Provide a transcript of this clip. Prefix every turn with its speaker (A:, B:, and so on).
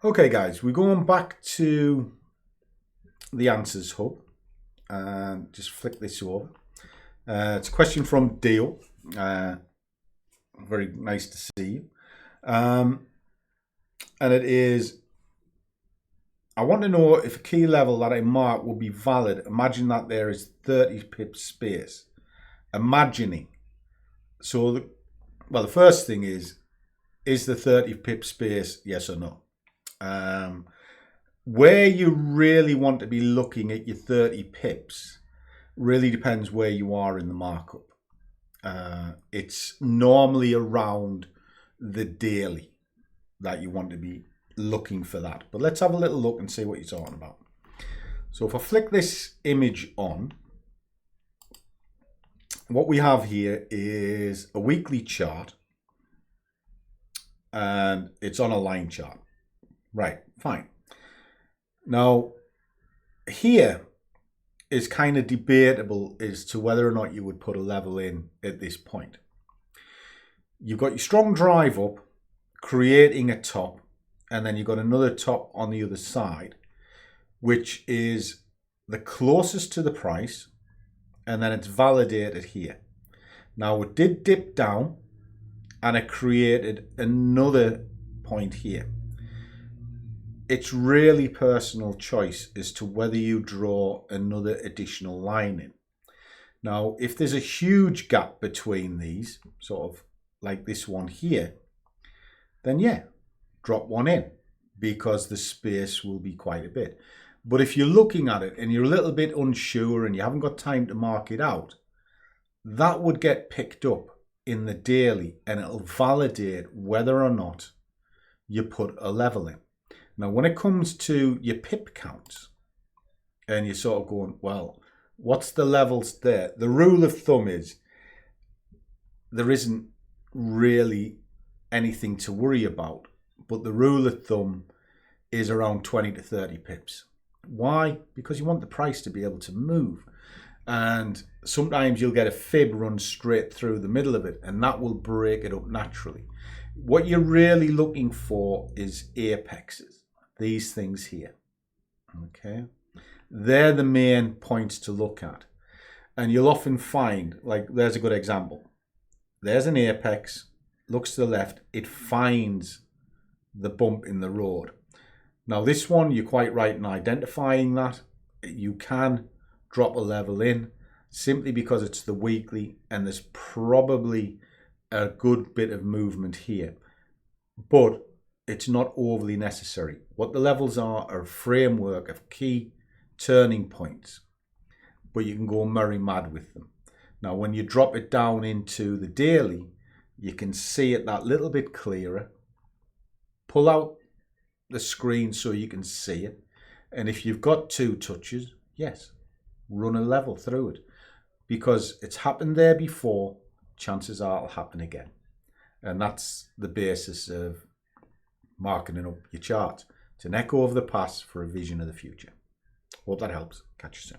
A: Okay guys, we're going back to the answers hub and just flick this over. It's a question from Dio. Very nice to see you. And it is, I want to know if a key level that I mark will be valid. Imagine that there is 30 pips space. Imagining. So, the first thing is the 30 pip space yes or no? Where you really want to be looking at your 30 pips really depends where you are in the markup. It's normally around the daily that you want to be looking for that. But let's have a little look and see what you're talking about. So if I flick this image on, what we have here is a weekly chart and it's on a line chart. Right, fine. Now, here is kind of debatable as to whether or not you would put a level in at this point. You've got your strong drive up, creating a top, and then you've got another top on the other side, which is the closest to the price, and then it's validated here. Now, it did dip down, and it created another point here. It's really personal choice as to whether you draw another additional line in. Now, if there's a huge gap between these, sort of like this one here, then yeah, drop one in because the space will be quite a bit. But if you're looking at it and you're a little bit unsure and you haven't got time to mark it out, that would get picked up in the daily and it'll validate whether or not you put a level in. Now, when it comes to your pip counts and you're sort of going, well, what's the levels there? The rule of thumb is there isn't really anything to worry about, but the rule of thumb is around 20 to 30 pips. Why? Because you want the price to be able to move. And sometimes you'll get a fib run straight through the middle of it, and that will break it up naturally. What you're really looking for is apexes. These things here, okay? They're the main points to look at. And you'll often find, like, there's a good example. There's an apex, looks to the left, it finds the bump in the road. Now, this one, you're quite right in identifying that. You can drop a level in simply because it's the weekly and there's probably a good bit of movement here. But it's not overly necessary. What the levels are a framework of key turning points, but you can go merry mad with them. Now, when you drop it down into the daily, you can see it that little bit clearer. Pull out the screen so you can see it. And if you've got two touches, yes, run a level through it. Because it's happened there before, chances are it'll happen again. And that's the basis of marking up your chart. It's an echo of the past for a vision of the future. Hope that helps. Catch you soon.